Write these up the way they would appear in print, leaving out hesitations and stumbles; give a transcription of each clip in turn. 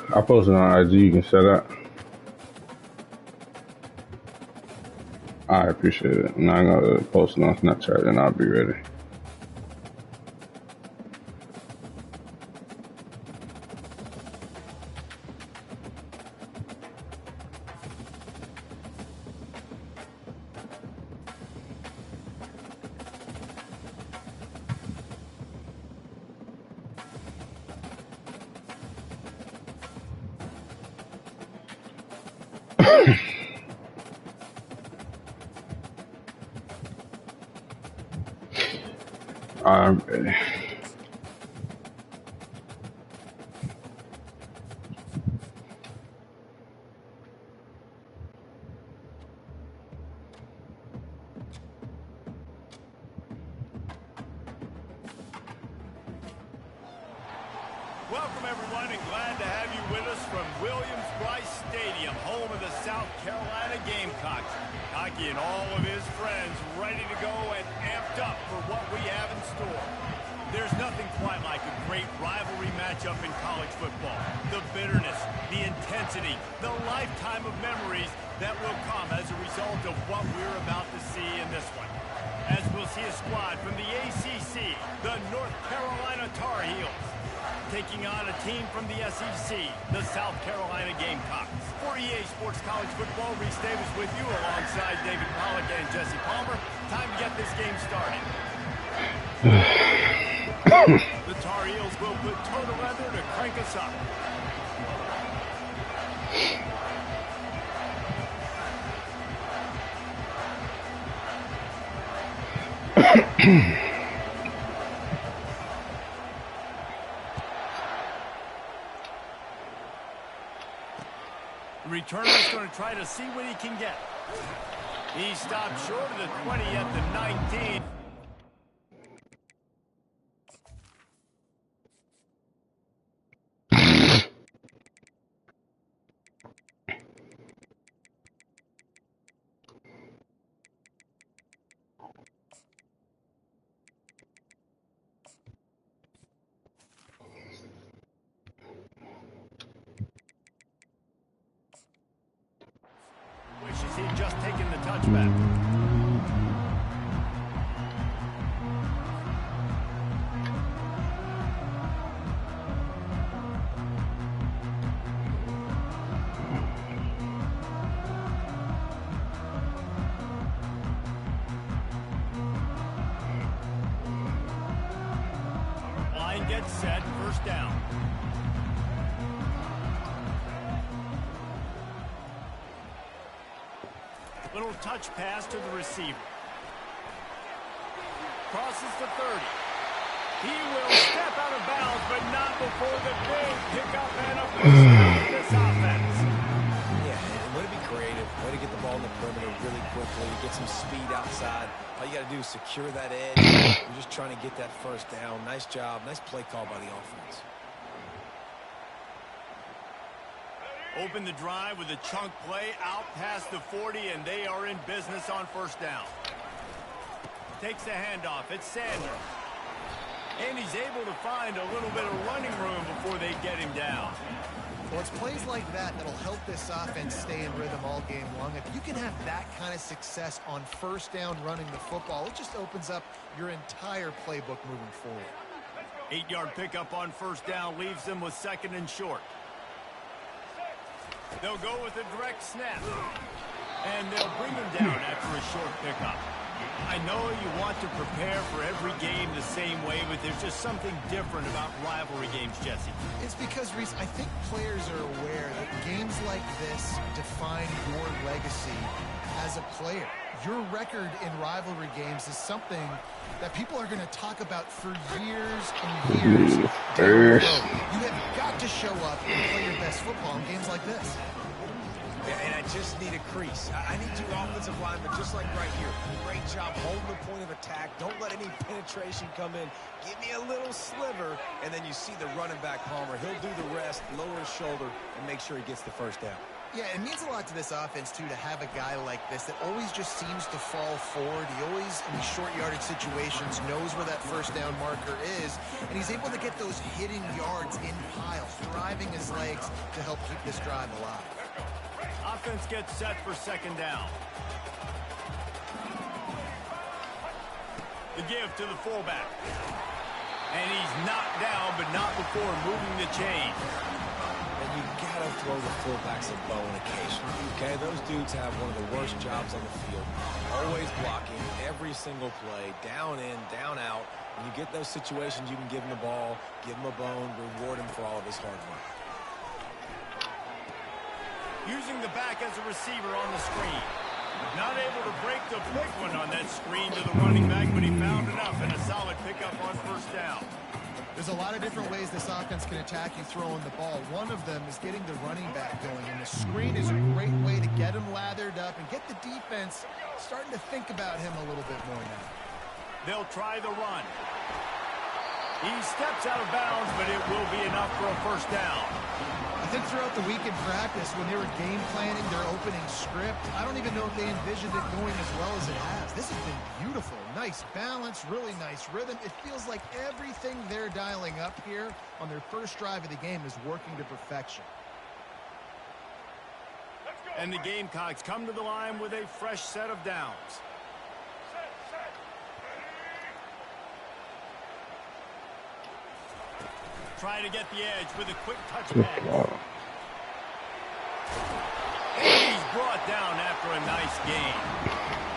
I posted on IG. You can set up. I appreciate it. Now I'm gonna post it on Snapchat and I'll be ready. I'm ready. Welcome, everyone, and glad to have you with us from Williams-Brice Stadium, home of the South Carolina Gamecocks. Hockey and all of his friends ready to go and amped up for what we have in store. There's nothing quite like a great rivalry matchup in college football. The bitterness, the intensity, the lifetime of memories that will come as a result of what we're about to see in this one. As we'll see a squad from the ACC, the North Carolina Tar Heels, taking on a team from the SEC, the South Carolina Gamecocks. For EA Sports College Football, Reese Davis with you alongside David Pollack and Jesse Palmer. Time to get this game started. The Tar Heels will put toe to leather to crank us up. The returner is going to try to see what he can get. He stopped short of the 20 at the 19. Wishes he'd just taken the touchback. Line gets set, first down. Little touch pass to the receiver. Crosses the 30. He will step out of bounds, but not before the big pickup and a first down for this offense. Yeah, and way to be creative. Way to get the ball in the perimeter really quickly. Get some speed outside. All you got to do is secure that edge. You're just trying to get that first down. Nice job. Nice play call by the offense. Open the drive with a chunk play out past the 40, and they are in business on first down. Takes the handoff. It's Sanders. And he's able to find a little bit of running room before they get him down. Well, it's plays like that that'll help this offense stay in rhythm all game long. If you can have that kind of success on first down running the football, it just opens up your entire playbook moving forward. 8-yard pickup on first down leaves them with second and short. They'll go with a direct snap. And they'll bring him down after a short pickup. I know you want to prepare for every game the same way, but there's just something different about rivalry games, Jesse. It's because, Reese, I think players are aware that games like this define your legacy as a player. Your record in rivalry games is something that people are going to talk about for years and years down the road. You have got to show up and play your best football in games like this. Yeah, and I just need a crease. I need two offensive linemen just like right here. Great job holding the point of attack. Don't let any penetration come in. Give me a little sliver, and then you see the running back Palmer. He'll do the rest, lower his shoulder, and make sure he gets the first down. Yeah, it means a lot to this offense, too, to have a guy like this that always just seems to fall forward. He always, in these short yardage situations, knows where that first down marker is, and he's able to get those hidden yards in piles, driving his legs to help keep this drive alive. Offense gets set for second down. The give to the fullback. And he's knocked down, but not before moving the chain. And you gotta throw the fullbacks a bone occasionally, okay? Those dudes have one of the worst jobs on the field. Always blocking every single play, down in, down out. When you get those situations, you can give him the ball, give him a bone, reward him for all of his hard work. Using the back as a receiver on the screen. Not able to break the big one on that screen to the running back, but he found enough and a solid pickup on first down. There's a lot of different ways this offense can attack you throwing the ball. One of them is getting the running back going, and the screen is a great way to get him lathered up and get the defense starting to think about him a little bit more now. They'll try the run. He steps out of bounds, but it will be enough for a first down. I think throughout the week in practice, when they were game planning their opening script, I don't even know if they envisioned it going as well as it has. This has been beautiful. Nice balance, really nice rhythm. It feels like everything they're dialing up here on their first drive of the game is working to perfection. And the Gamecocks come to the line with a fresh set of downs. Try to get the edge with a quick touchback. And he's brought down after a nice gain.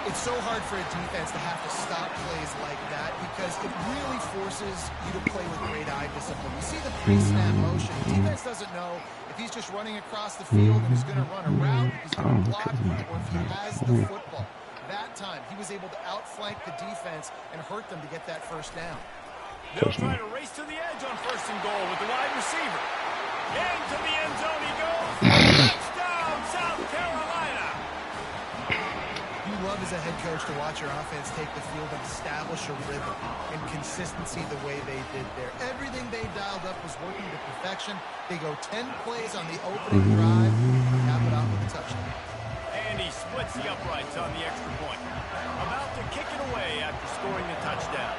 It's so hard for a defense to have to stop plays like that because it really forces you to play with great eye discipline. You see the pre-snap motion. The defense doesn't know if he's just running across the field and he's going to run a route, he's going to block, or if he has the football. That time, he was able to outflank the defense and hurt them to get that first down. They'll try to race to the edge on first and goal with the wide receiver. Into the end zone he goes. Touchdown, South Carolina. as a head coach to watch your offense take the field and establish a rhythm and consistency the way they did there. Everything they dialed up was working to perfection. They go 10 plays on the opening drive, cap it out with a touchdown. And he splits the uprights on the extra point. About to kick it away after scoring the touchdown.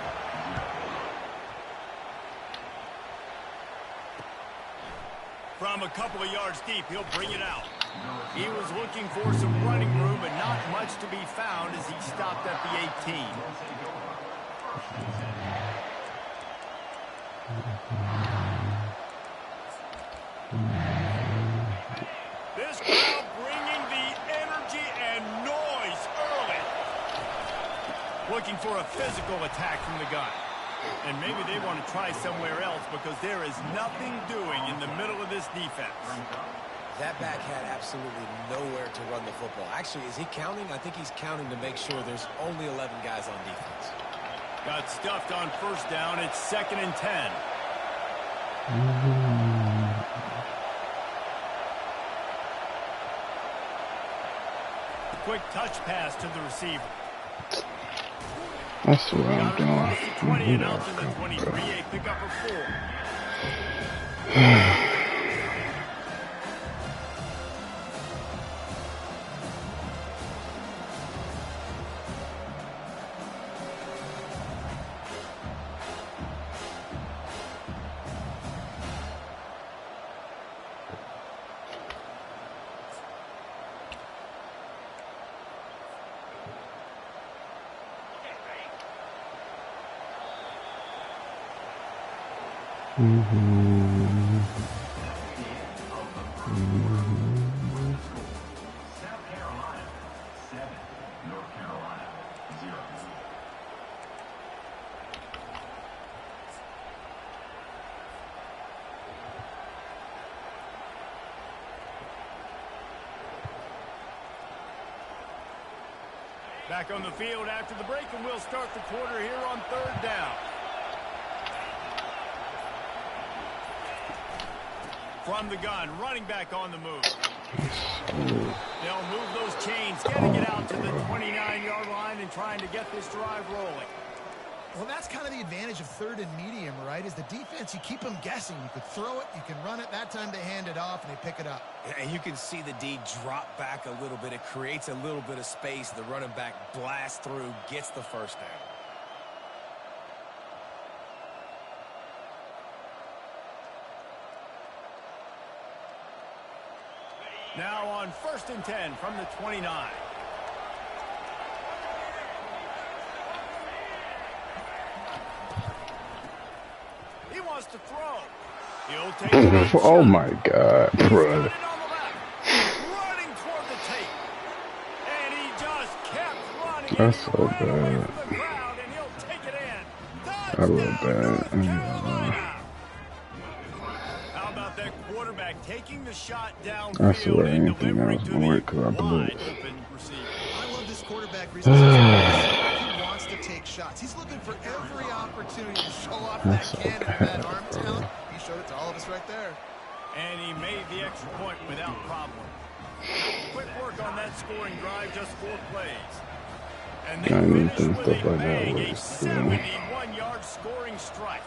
From a couple of yards deep, he'll bring it out. He was looking for some running room, but not much to be found as he stopped at the 18. This crowd bringing the energy and noise early. Looking for a physical attack from the gun. And maybe they want to try somewhere else because there is nothing doing in the middle of this defense. That back had absolutely nowhere to run the football. Actually, is he counting? I think he's counting to make sure there's only 11 guys on defense. Got stuffed on first down. It's 2nd and 10. Quick touch pass to the receiver. That's what I'm doing. Across the 20 and out to the 23. A pickup of 4. Back on the field after the break, and we'll start the quarter here on 3rd down. From the gun, running back on the move. They'll move those chains, getting it out to the 29-yard line and trying to get this drive rolling. Well, that's kind of the advantage of 3rd and medium, right? Is the defense, you keep them guessing. You could throw it, you can run it. That time they hand it off and they pick it up. And you can see the D drop back a little bit. It creates a little bit of space. The running back blasts through, gets the first down. Now on 1st and 10 from the 29. He wants to throw. He'll take it. Oh my God, bro. Running toward the tape. And he just kept running. That's so bad. And he'll take it in. I love that. How about that quarterback taking the shot down? I swear anything else will work because I believe. I love this quarterback. He wants to take shots. He's looking for every opportunity to show off that cannon and that arm talent. He showed it to all of us right there. And he made the extra point without problem. Quick work on that scoring drive, just 4 plays. And they finish with a bang, a 71-yard scoring strike.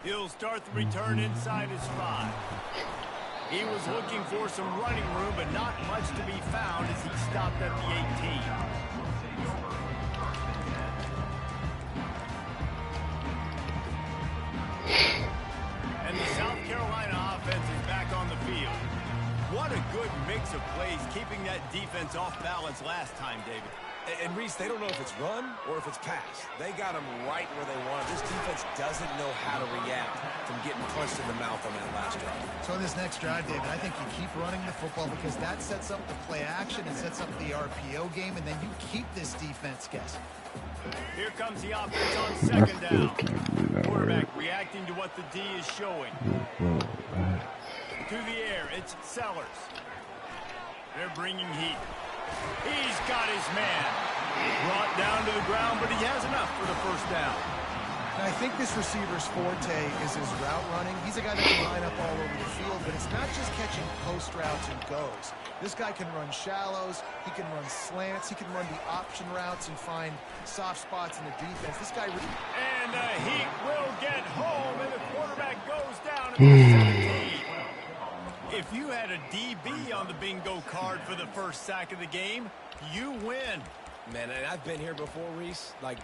He'll start the return inside his 5. He was looking for some running room, but not much to be found as he stopped at the 18. And the South Carolina offense is back on the field. What a good mix of plays, keeping that defense off balance last time, David. And Reese, they don't know if it's run or if it's pass. They got them right where they want. This defense doesn't know how to react from getting punched in the mouth on that last drive. So in this next drive, David, I think you keep running the football because that sets up the play action and sets up the RPO game, and then you keep this defense guessing. Here comes the offense on 2nd down. Quarterback reacting to what the D is showing. To the air, it's Sellers. They're bringing heat. He's got his man. Brought down to the ground, but he has enough for the first down. And I think this receiver's forte is his route running. He's a guy that can line up all over the field, but it's not just catching post routes and goes. This guy can run shallows, he can run slants, he can run the option routes and find soft spots in the defense. This guy... And the Heat will get home, and the quarterback goes down at the 17. If you had a DB on the bingo card for the first sack of the game, you win. Man, and I've been here before, Reese. Like,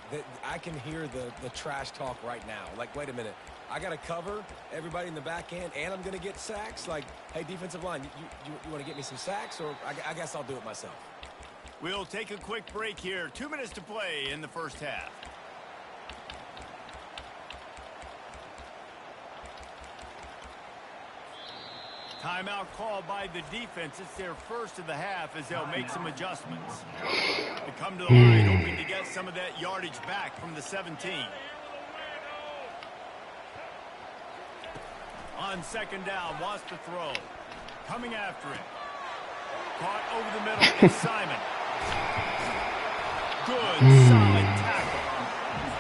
I can hear the trash talk right now. Like, wait a minute. I got to cover everybody in the back end, and I'm going to get sacks? Like, hey, defensive line, you want to get me some sacks? Or I guess I'll do it myself. We'll take a quick break here. 2 minutes to play in the first half. Timeout called by the defense. It's their first of the half as they'll make some adjustments. They come to the line hoping to get some of that yardage back from the 17. On second down, wants to throw. Coming after it. Caught over the middle. It's Simon. Good, solid tackle.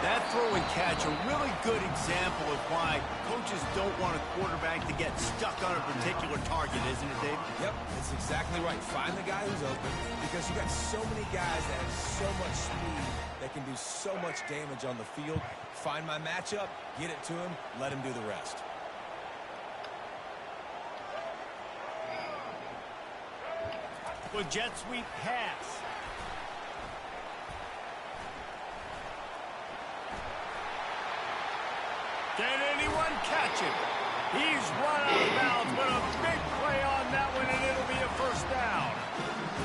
That throw and catch, a really good example of why coaches don't want a quarterback to get stuck on a particular target, isn't it, Dave? Yep, that's exactly right. Find the guy who's open, because you got so many guys that have so much speed that can do so much damage on the field. Find my matchup, get it to him, let him do the rest. Well, jet sweep pass. Can anyone catch it? He's run out of bounds, but a big play on that one, and it'll be a first down.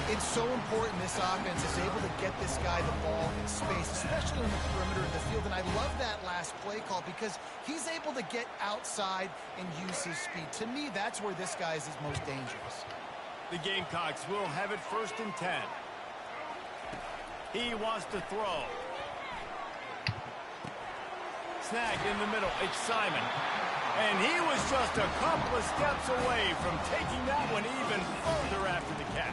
It's so important this offense is able to get this guy the ball in space, especially on the perimeter of the field. And I love that last play call because he's able to get outside and use his speed. To me, that's where this guy is his most dangerous. The Gamecocks will have it 1st and 10. He wants to throw. Snagged in the middle. It's Simon. And he was just a couple of steps away from taking that one even further after the catch.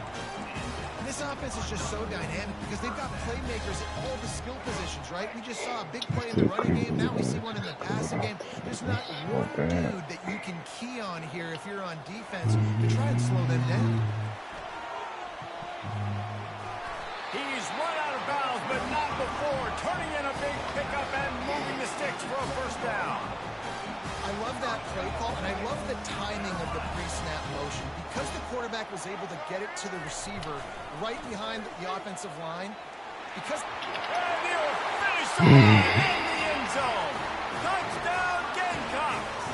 This offense is just so dynamic because they've got playmakers at all the skill positions, right? We just saw a big play in the running game. Now we see one in the passing game. There's not one dude that you can key on here if you're on defense to try and slow them down. He's run out of bounds, but not before. Turning in a big pickup and moving the sticks for a first down. I love that play call, and I love the timing of the pre-snap motion. Because the quarterback was able to get it to the receiver right behind the offensive line. Because... And he'll finish the line in the end zone. Touchdown, Gamecocks.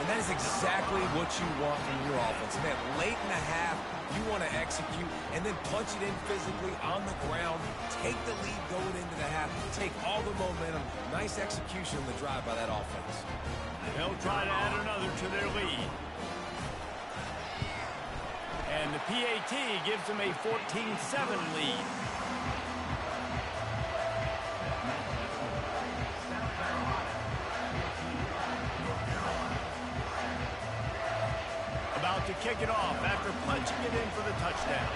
And that is exactly what you want from your offense. Man, late in the half, you want to execute and then punch it in physically on the ground. Take the lead going into the half. Take all the momentum. Nice execution on the drive by that offense. They'll try to add another to their lead. And the PAT gives them a 14-7 lead. About to kick it off after punching it in for the touchdown.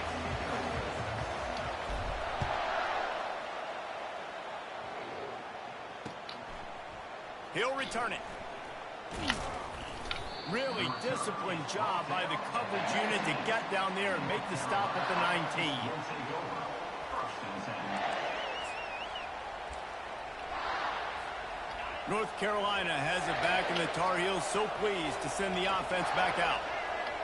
He'll return it. Really disciplined job by the coverage unit to get down there and make the stop at the 19. North Carolina has it back, and the Tar Heels so pleased to send the offense back out.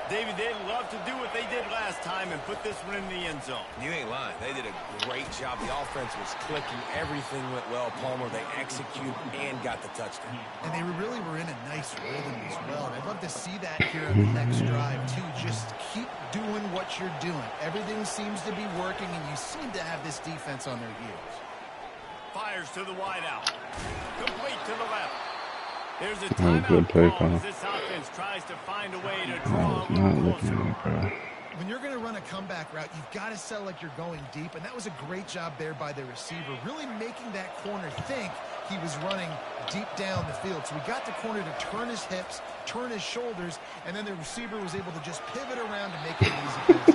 David, they'd love to do what they did last time and put this one in the end zone. You ain't lying. They did a great job. The offense was clicking. Everything went well. Palmer, they executed and got the touchdown. And they really were in a nice rhythm as well. And I'd love to see that here on the next drive, too. Just keep doing what you're doing. Everything seems to be working, and you seem to have this defense on their heels. Fires to the wideout. Complete to the left. There's a timeout call as this offense tries to find a way to draw a little closer. When you're going to run a comeback route, you've got to sell like you're going deep, and that was a great job there by the receiver, really making that corner think he was running deep down the field. So we got the corner to turn his hips, turn his shoulders, and then the receiver was able to just pivot around to make it an easy pass.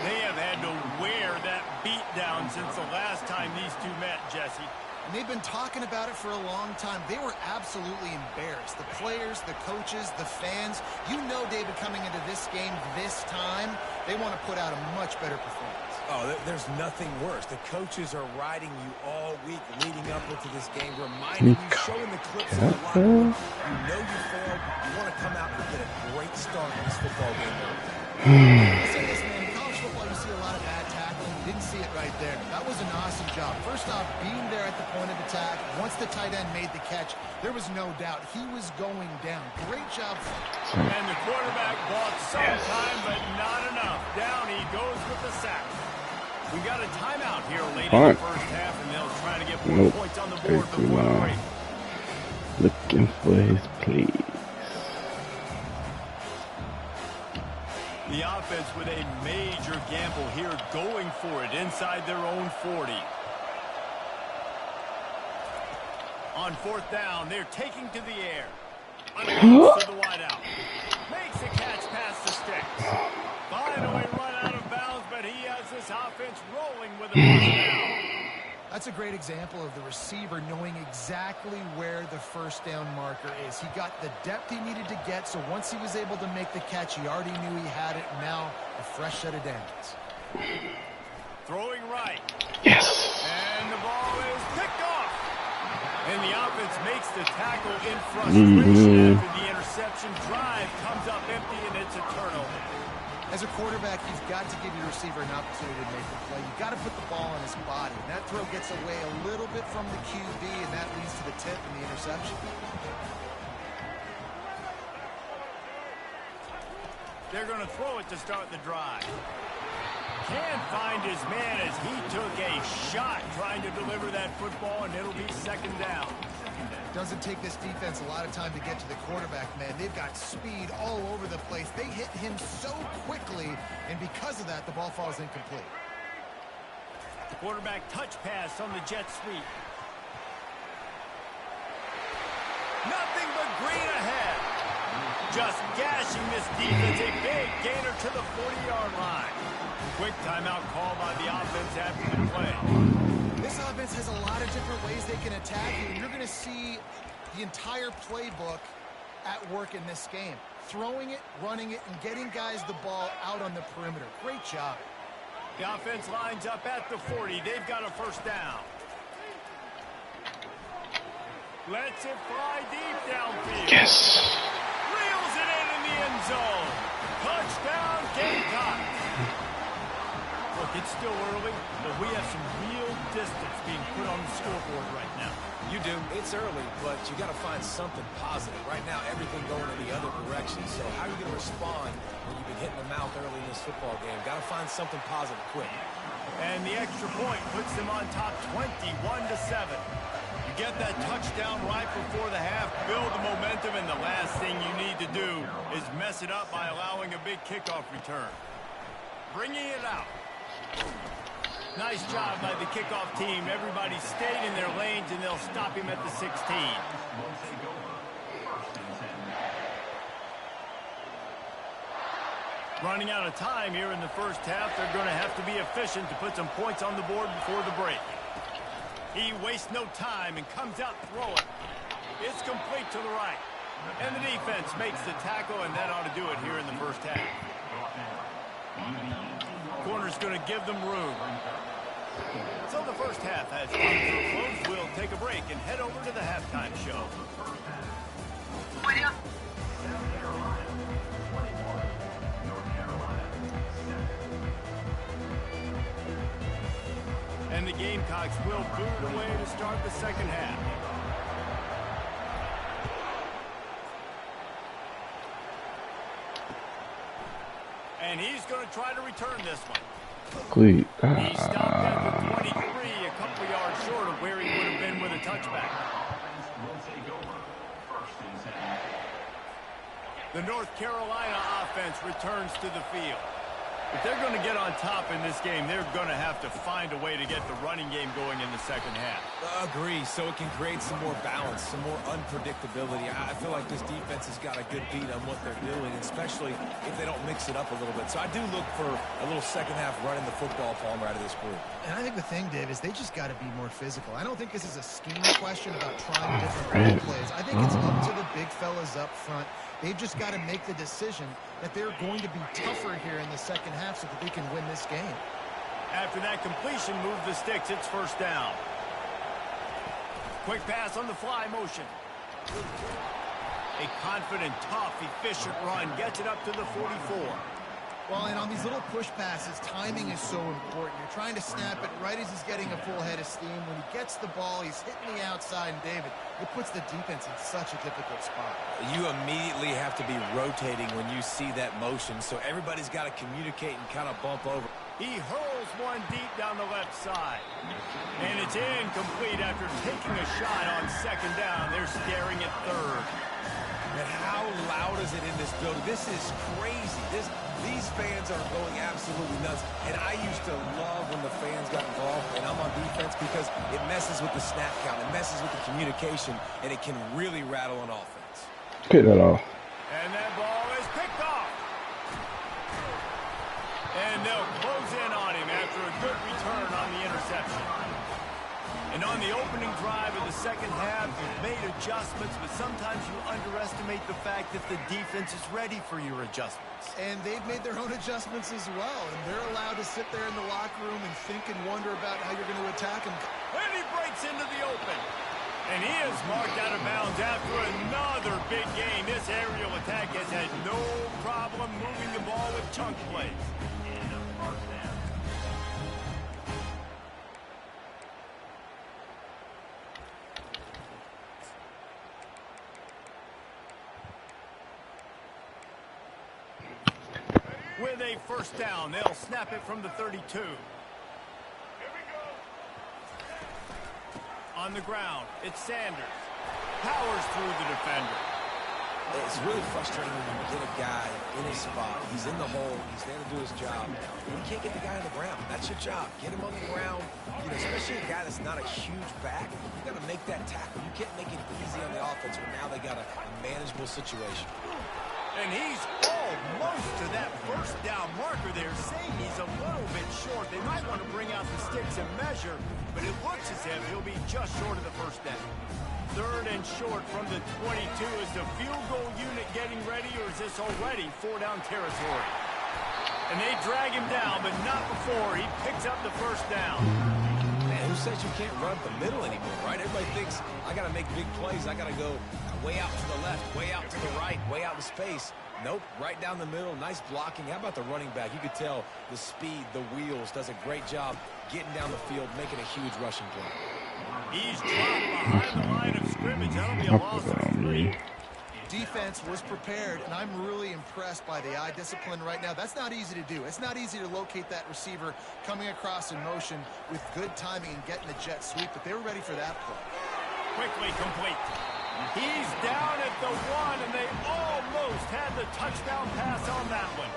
They have had to wear that beat down since the last time these two met, Jesse. And they've been talking about it for a long time. They were absolutely embarrassed. The players, the coaches, the fans. You know, David, coming into this game this time, they want to put out a much better performance. Oh, there's nothing worse. The coaches are riding you all week leading up into this game, reminding you, showing the clips in the locker room. You know you failed. You want to come out and get a great start in this football game. I'll say this, man. In college football, you see a lot of bad tackling. You didn't see it right there. That was an awesome job. First off, being there at the point of attack. Once the tight end made the catch, there was no doubt he was going down. Great job. And the quarterback bought some time, but not enough. Down he goes with the sack. We got a timeout here late in the first half, and they'll try to get more points on the board before the break. Looking for his plays. The offense with a major gamble here, going for it inside their own 40. On fourth down, they're taking to the air. Unleashed to the wideout. Makes a catch past the sticks. Finally run out of bounds, but he has this offense rolling with a first down. That's a great example of the receiver knowing exactly where the first down marker is. He got the depth he needed to get, so once he was able to make the catch, he already knew he had it. Now, a fresh set of downs. Throwing right. Yes. And the ball is picked off. And the offense makes the tackle in frustration after the interception. Drive comes up empty, and it's a turnover. As a quarterback, you've got to give your receiver an opportunity to make the play. You've got to put the ball on his body. And that throw gets away a little bit from the QB, and that leads to the tip and the interception. They're going to throw it to start the drive. Can't find his man as he took a shot trying to deliver that football, and it'll be second down. Doesn't take this defense a lot of time to get to the quarterback, man. They've got speed all over the place. They hit him so quickly, and because of that, the ball falls incomplete. The quarterback touch pass on the jet sweep. Nothing but green ahead. Just gashing this defense. A big gainer to the 40-yard line. Quick timeout call by the offense after the play. This offense has a lot of different ways they can attack you. You're going to see the entire playbook at work in this game. Throwing it, running it, and getting guys the ball out on the perimeter. Great job. The offense lines up at the 40. They've got a first down. Lets it fly deep downfield. Yes. Reels it in the end zone. Touchdown, Gamecocks. Look, it's still early, but we have some real distance being put on the scoreboard right now. You do. It's early, but you got to find something positive. Right now, everything going in the other direction. So how are you going to respond when you've been hitting the mouth early in this football game? Got to find something positive quick. And the extra point puts them on top 21-7. You get that touchdown right before the half, build the momentum, and the last thing you need to do is mess it up by allowing a big kickoff return. Bringing it out. Nice job by the kickoff team. Everybody stayed in their lanes, and they'll stop him at the 16. Running out of time here in the first half. They're going to have to be efficient to put some points on the board before the break. He wastes no time and comes out throwing. It's complete to the right. And the defense makes the tackle, and that ought to do it here in the first half. Corner's going to give them room. So the first half has come to a close. We'll take a break and head over to the halftime show. And the Gamecocks will boot away to start the second half. And he's going to try to return this one. Great. He stopped at the 23, a couple yards short of where he would have been with a touchback. The North Carolina offense returns to the field. If they're going to get on top in this game, they're going to have to find a way to get the running game going in the second half. Agree, so it can create some more balance, some more unpredictability. I feel like this defense has got a good beat on what they're doing, especially if they don't mix it up a little bit. So I do look for a little second half running the football, Palmer, out of this group. And I think the thing, Dave, is they just got to be more physical. I don't think this is a scheme question about trying different plays. I think it's up to the big fellas up front. They've just got to make the decision that they're going to be tougher here in the second half so that they can win this game. After that completion, move the sticks. It's first down. Quick pass on the fly motion. A confident, tough, efficient run gets it up to the 44. Well, and on these little push passes, timing is so important. You're trying to snap it right as he's getting a full head of steam. When he gets the ball, he's hitting the outside, and David, it puts the defense in such a difficult spot. You immediately have to be rotating when you see that motion, so everybody's got to communicate and kind of bump over. He hurls one deep down the left side. And it's incomplete after taking a shot on second down. They're staring at third. And how loud is it in this building? This is crazy. These fans are going absolutely nuts. And I used to love when the fans got involved, and I'm on defense, because it messes with the snap count. It messes with the communication, and it can really rattle an offense. Pick that off. And that ball is picked off. And they'll close in on him after a good return on the interception. And on the opening drive of the second half, you've made adjustments, but sometimes you underestimate the fact that the defense is ready for your adjustments. And they've made their own adjustments as well, and they're allowed to sit there in the locker room and think and wonder about how you're going to attack them. And he breaks into the open. And he is marked out of bounds after another big game. This aerial attack has had no problem moving the ball with chunk plays. With a first down, they'll snap it from the 32. On the ground, it's Sanders. Powers through the defender. It's really frustrating when you get a guy in his spot. He's in the hole. He's there to do his job. And you can't get the guy on the ground. That's your job. Get him on the ground. You know, especially a guy that's not a huge back. You got to make that tackle. You can't make it easy on the offense when now they got a manageable situation. And he's almost to that first down marker there, saying he's a little bit short. They might want to bring out the sticks and measure, but it looks as if he'll be just short of the first down. Third and short from the 22. Is the field goal unit getting ready, or is this already four-down territory? And they drag him down, but not before he picks up the first down. Man, who says you can't run up the middle anymore, right? Everybody thinks, I got to make big plays. I got to go way out to the left, way out to the right, way out in space. Nope, right down the middle. Nice blocking. How about the running back? You could tell the speed, the wheels, does a great job getting down the field, making a huge rushing play. He's dropped behind the line of scrimmage. That'll be a loss of 3. Defense was prepared, and I'm really impressed by the eye discipline right now. That's not easy to do. It's not easy to locate that receiver coming across in motion with good timing and getting the jet sweep, but they were ready for that play. Quickly complete. He's down at the 1, and they almost had the touchdown pass on that one.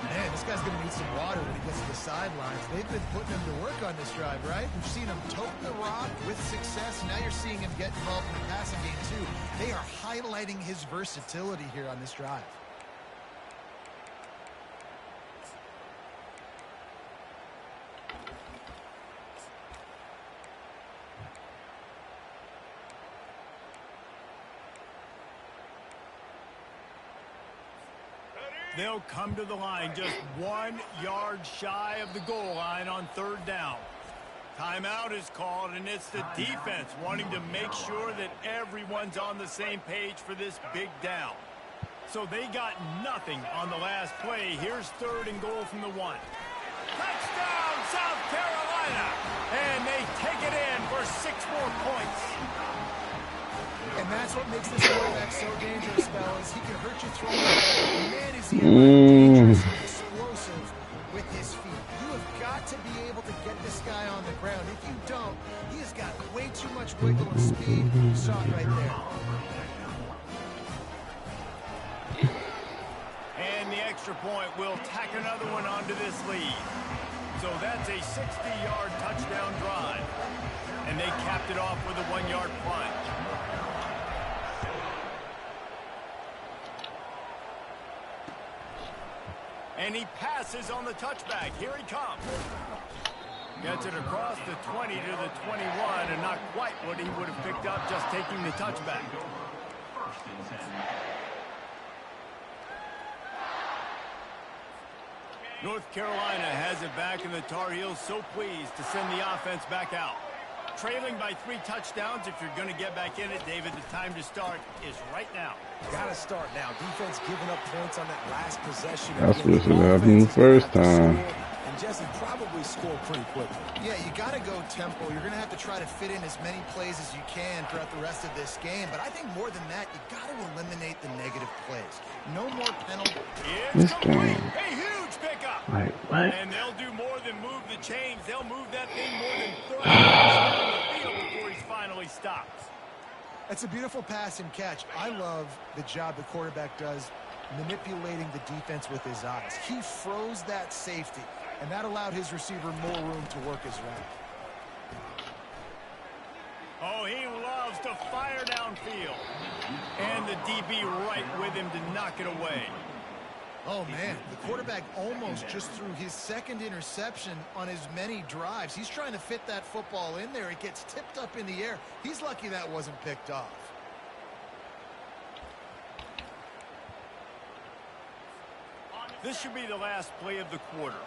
Man, this guy's going to need some water when he gets to the sidelines. They've been putting him to work on this drive, right? We've seen him tote the rock with success. Now you're seeing him get involved in the passing game, too. They are highlighting his versatility here on this drive. They'll come to the line just 1 yard shy of the goal line on third down. Timeout is called, and it's the defense wanting to make sure that everyone's on the same page for this big down. So they got nothing on the last play. Here's third and goal from the 1. Touchdown, South Carolina! And they take it in for 6 more points. And that's what makes this quarterback so dangerous, fellas. He can hurt you throwing the ball. Man, is he dangerous and explosive with his feet. You have got to be able to get this guy on the ground. If you don't, he has got way too much wiggle and speed. You saw it right there. And the extra extra point will tack another one onto this lead. So that's a 60-yard touchdown drive. And they capped it off with a 1-yard plunge. And he passes on the touchback. Here he comes. Gets it across the 20 to the 21, and not quite what he would have picked up just taking the touchback. North Carolina has it back, and the Tar Heels so pleased to send the offense back out. Trailing by 3 touchdowns, if you're going to get back in it, David, the time to start is right now. Got to start now. Defense giving up points on that last possession. That's what should happen the first time. And Jesse probably scored pretty quickly. Yeah, you got to go tempo. You're going to have to try to fit in as many plays as you can throughout the rest of this game. But I think more than that, you got to eliminate the negative plays. No more penalties. This game. A huge pickup. Like, what? And they'll do more than move the chains. They'll move that thing more than 30 yards down the field before he finally stops. It's a beautiful pass and catch. I love the job the quarterback does manipulating the defense with his eyes. He froze that safety, and that allowed his receiver more room to work his route. Oh, he loves to fire downfield. And the DB right with him to knock it away. Oh, man, the quarterback almost just threw his second interception on as many drives. He's trying to fit that football in there. It gets tipped up in the air. He's lucky that wasn't picked off. This should be the last play of the quarter.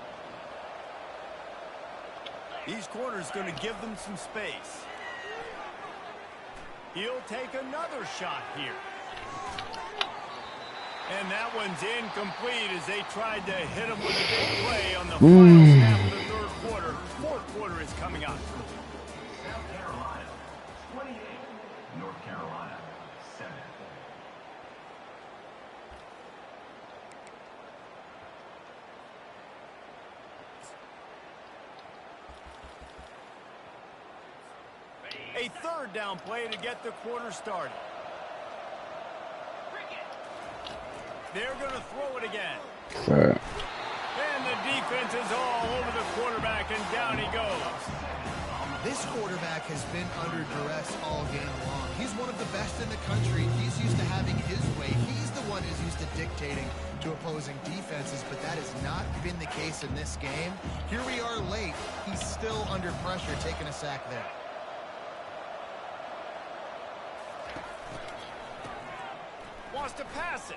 These corners going to give them some space. He'll take another shot here. And that one's incomplete as they tried to hit him with a big play on the final snap of the third quarter. Fourth quarter is coming up. South Carolina, 28. North Carolina, 7. A third down play to get the quarter started. They're going to throw it again. And the defense is all over the quarterback, and down he goes. This quarterback has been under duress all game long. He's one of the best in the country. He's used to having his way. He's the one who's used to dictating to opposing defenses, but that has not been the case in this game. Here we are late. He's still under pressure, taking a sack there. Wants to pass it.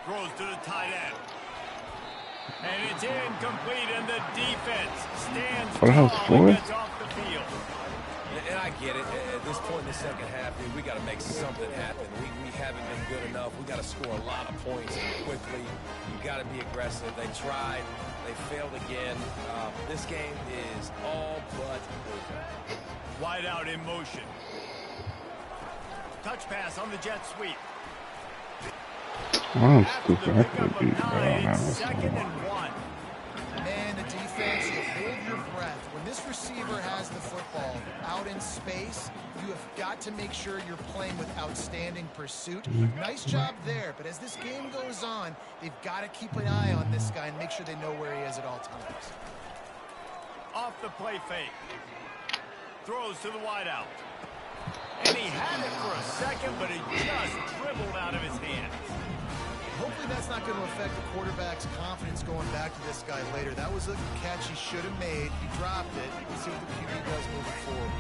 Throws to the tight end. And it's incomplete, and the defense stands tall and gets off the field. And I get it. At this point in the second half, dude, we got to make something happen. We haven't been good enough. We got to score a lot of points quickly. You got to be aggressive. They tried. They failed again. This game is all but over. Wide out in motion. Touch pass on the jet sweep. I'm stupid. I could be Second and 1. Man, the defense, you hold your breath. When this receiver has the football out in space, you have got to make sure you're playing with outstanding pursuit. Nice job there, but as this game goes on, they've got to keep an eye on this guy and make sure they know where he is at all times. Off the play fake. Throws to the wideout. And he had it for a second, but it just dribbled out of his hands. Hopefully that's not going to affect the quarterback's confidence going back to this guy later. That was a catch he should have made. He dropped it. Let's see what the QB does moving forward.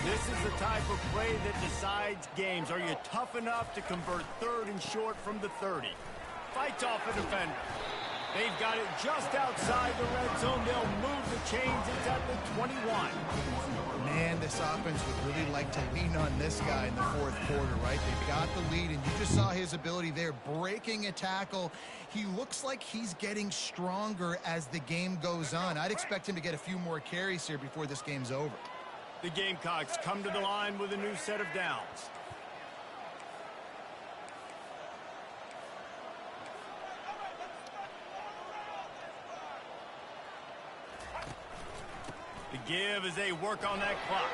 This is the type of play that decides games. Are you tough enough to convert third and short from the 30? Fights off a defender. They've got it just outside the red zone. They'll move the chains. It's at the 21. Man, this offense would really like to lean on this guy in the fourth quarter, right? They've got the lead, and you just saw his ability there, breaking a tackle. He looks like he's getting stronger as the game goes on. I'd expect him to get a few more carries here before this game's over. The Gamecocks come to the line with a new set of downs. The give as they work on that clock.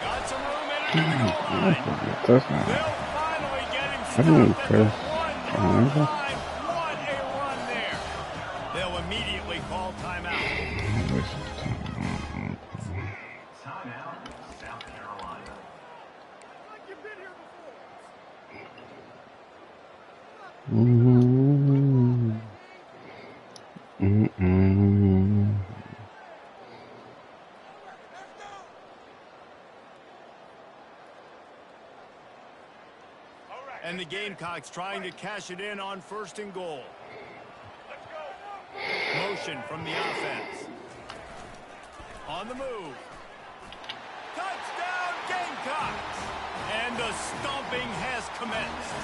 Got some room in the goal line. They'll finally get him stopped at the 1-yard line. What a And the Gamecocks trying to cash it in on 1st and goal. Motion from the offense. On the move. Touchdown Gamecocks! And the stomping has commenced.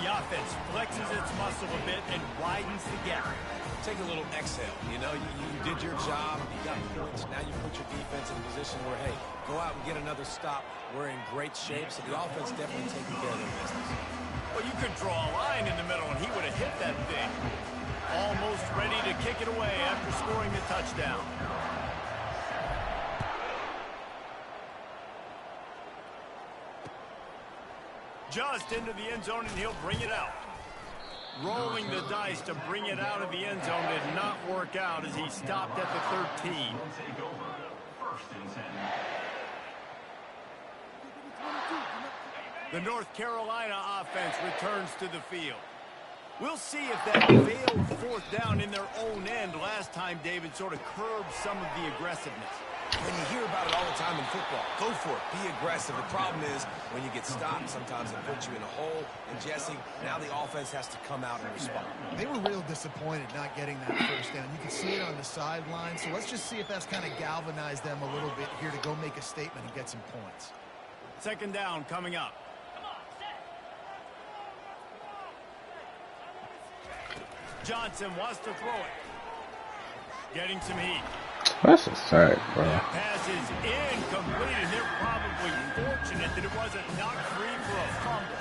The offense flexes its muscle a bit and widens the gap. Take a little exhale. You know, you did your job. You got points. Now you put your defense in a position where, hey, go out and get another stop. We're in great shape, so the offense definitely taking care of their business. Well, you could draw a line in the middle, and he would have hit that thing. Almost ready to kick it away after scoring the touchdown. Just into the end zone, and he'll bring it out. Rolling the dice to bring it out of the end zone did not work out as he stopped at the 13. Take over. 1st and 10. The North Carolina offense returns to the field. We'll see if that failed 4th down in their own end last time, David, sort of curbed some of the aggressiveness. And you hear about it all the time in football. Go for it. Be aggressive. The problem is when you get stopped, sometimes it puts you in a hole. And, Jesse, now the offense has to come out and respond. They were real disappointed not getting that 1st down. You can see it on the sideline. So let's just see if that's kind of galvanized them a little bit here to go make a statement and get some points. 2nd down coming up. Johnson wants to throw it. Getting some heat. That's a sack, bro. That pass is incomplete, and they're probably fortunate that it wasn't knocked free for a fumble.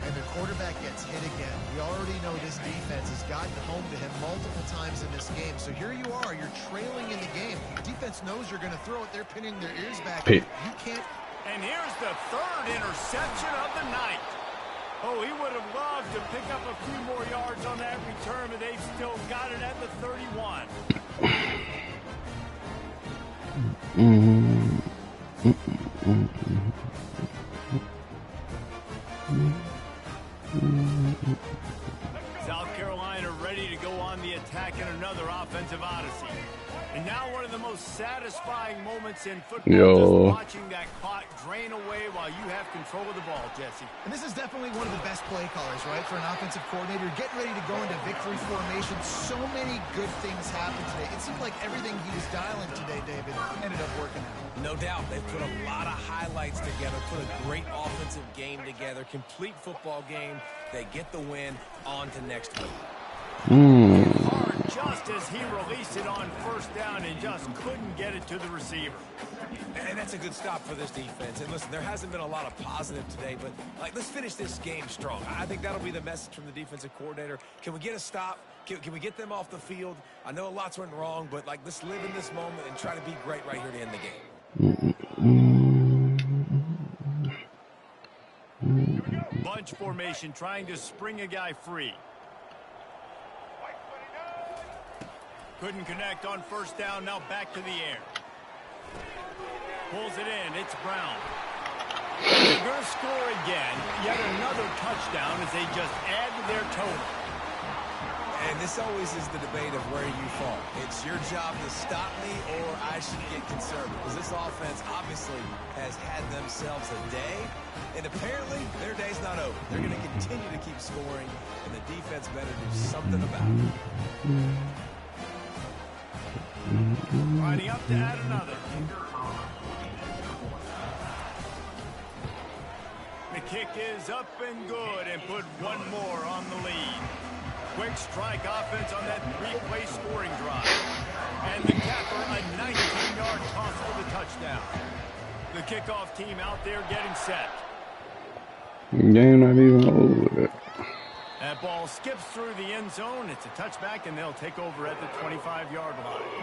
And the quarterback gets hit again. We already know this defense has gotten home to him multiple times in this game. So here you are, you're trailing in the game. The defense knows you're going to throw it. They're pinning their ears back. Pete. You can't. And here's the 3rd interception of the night. Oh, he would have loved to pick up a few more yards on that return, but they've still got it at the 31. South Carolina ready to go on the attack in another offensive odyssey. And now one of the most satisfying moments in football, just watching that clock drain away while you have control of the ball, Jesse. And this is definitely one of the best play callers, right, for an offensive coordinator. Getting ready to go into victory formation. So many good things happened today. It seemed like everything he was dialing today, David, ended up working out. No doubt. They put a lot of highlights together, put a great offensive game together, complete football game. They get the win. On to next week. Hard just as he released it on 1st down and just couldn't get it to the receiver. And that's a good stop for this defense. And listen, there hasn't been a lot of positive today, but let's finish this game strong. I think that'll be the message from the defensive coordinator. Can we get a stop? Can we get them off the field? I know lots went wrong, but let's live in this moment and try to be great right here to end the game. Bunch formation trying to spring a guy free. Couldn't connect on 1st down, now back to the air. Pulls it in, it's Brown. They're going to score again. Yet another touchdown as they just add to their total. And this always is the debate of where you fall. It's your job to stop me or I should get conservative. Because this offense obviously has had themselves a day. And apparently their day's not over. They're going to continue to keep scoring. And the defense better do something about it. Riding up to add another. The kick is up and good and put one more on the lead. Quick strike offense on that 3-play scoring drive. And the capper, a 19-yard toss for the touchdown. The kickoff team out there getting set. Game not even over yet. That ball skips through the end zone. It's a touchback, and they'll take over at the 25-yard line.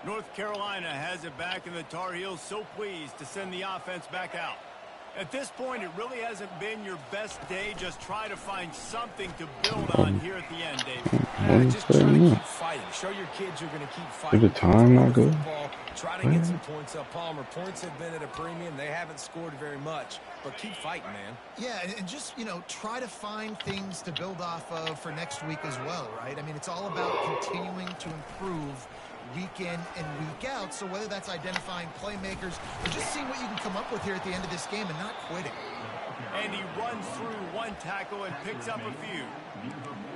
North Carolina has it back, and the Tar Heels so pleased to send the offense back out. At this point, it really hasn't been your best day. Just try to find something to build on here at the end, David. Just try to keep fighting. Show your kids you're going to keep fighting. Is the time not good? Try to get some points up, Palmer. Points have been at a premium. They haven't scored very much, but keep fighting, man. Yeah, and just, you know, try to find things to build off of for next week as well, right? I mean, it's all about continuing to improve week in and week out. So whether that's identifying playmakers or just seeing what you can come up with here at the end of this game and not quitting. And he runs through one tackle and picks up a few.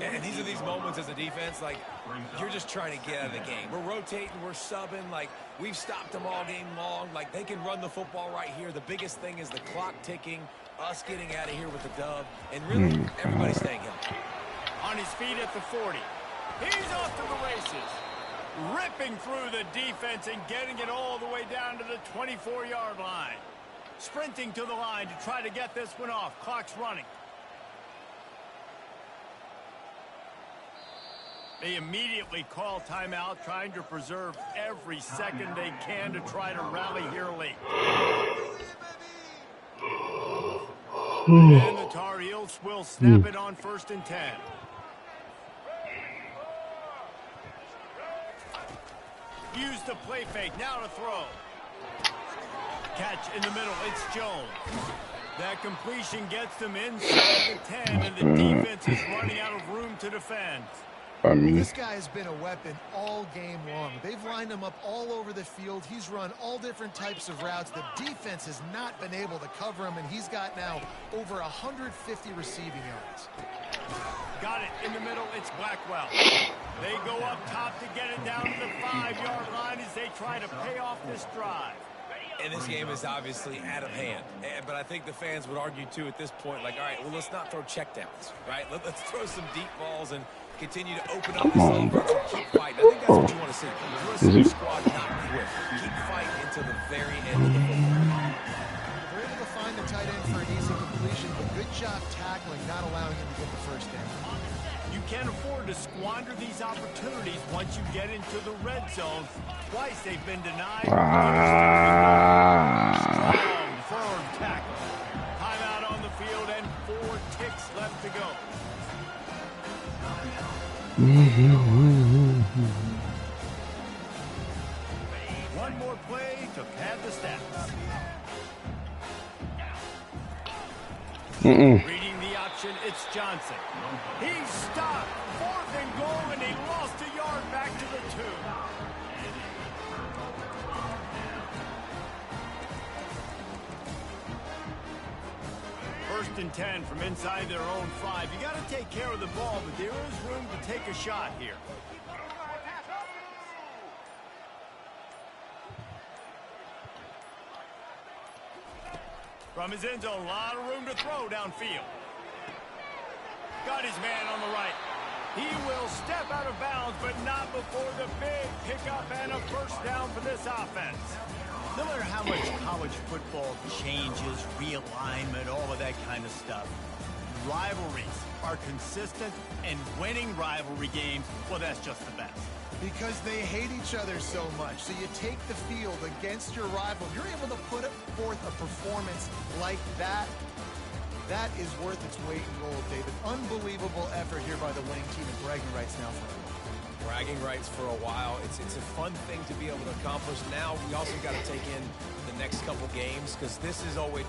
And these are these moments as a defense, like, you're just trying to get out of the game. We're rotating, we're subbing, like, we've stopped them all game long. Like, they can run the football right here. The biggest thing is the clock ticking, us getting out of here with the dub, and really, everybody staying healthy. On his feet at the 40. He's off to the races. Ripping through the defense and getting it all the way down to the 24-yard line. Sprinting to the line to try to get this one off. Clock's running. They immediately call timeout, trying to preserve every second they can to try to rally here late. And the Tar Heels will snap it on 1st and 10. Use the play fake, now to throw. Catch in the middle, it's Jones. That completion gets them inside the 10, and the defense is running out of room to defend. This guy has been a weapon all game long. They've lined him up all over the field. He's run all different types of routes. The defense has not been able to cover him, and he's got now over 150 receiving yards. Got it in the middle, it's Blackwell. They go up top to get it down to the 5-yard line as they try to pay off this drive. And this game is obviously out of hand. But I think the fans would argue, too, at this point, like, all right, well, let's not throw checkdowns, right? Let's throw some deep balls and continue to open up this offense and keep fighting. I think that's what you want to see. You want to see your squad not quit. Keep fighting until the very end of the football. They're able to find the tight end for an easy completion, but good job tackling, not allowing him to get the first down. You can't afford to squander these opportunities once you get into the red zone. Twice they've been denied. Strong, firm tackle. Timeout on the field and 4 ticks left to go. One more play to pad the stats. Reading the option, it's Johnson. He's stopped. 4th and goal, and he lost a yard back to the 2. First and 10 from inside their own 5. You got to take care of the ball, but there is room to take a shot here. From his end zone, a lot of room to throw downfield. Got his man on the right. He will step out of bounds, but not before the big pickup and a first down for this offense. No matter how much college football changes, realignment, all of that kind of stuff, rivalries are consistent, and winning rivalry games, well, that's just the best. Because they hate each other so much. So you take the field against your rival. You're able to put forth a performance like that. That is worth its weight in gold, David. Unbelievable effort here by the winning team, and bragging rights now for them. Bragging rights for a while. It's a fun thing to be able to accomplish. Now we also got to take in the next couple games, because this is always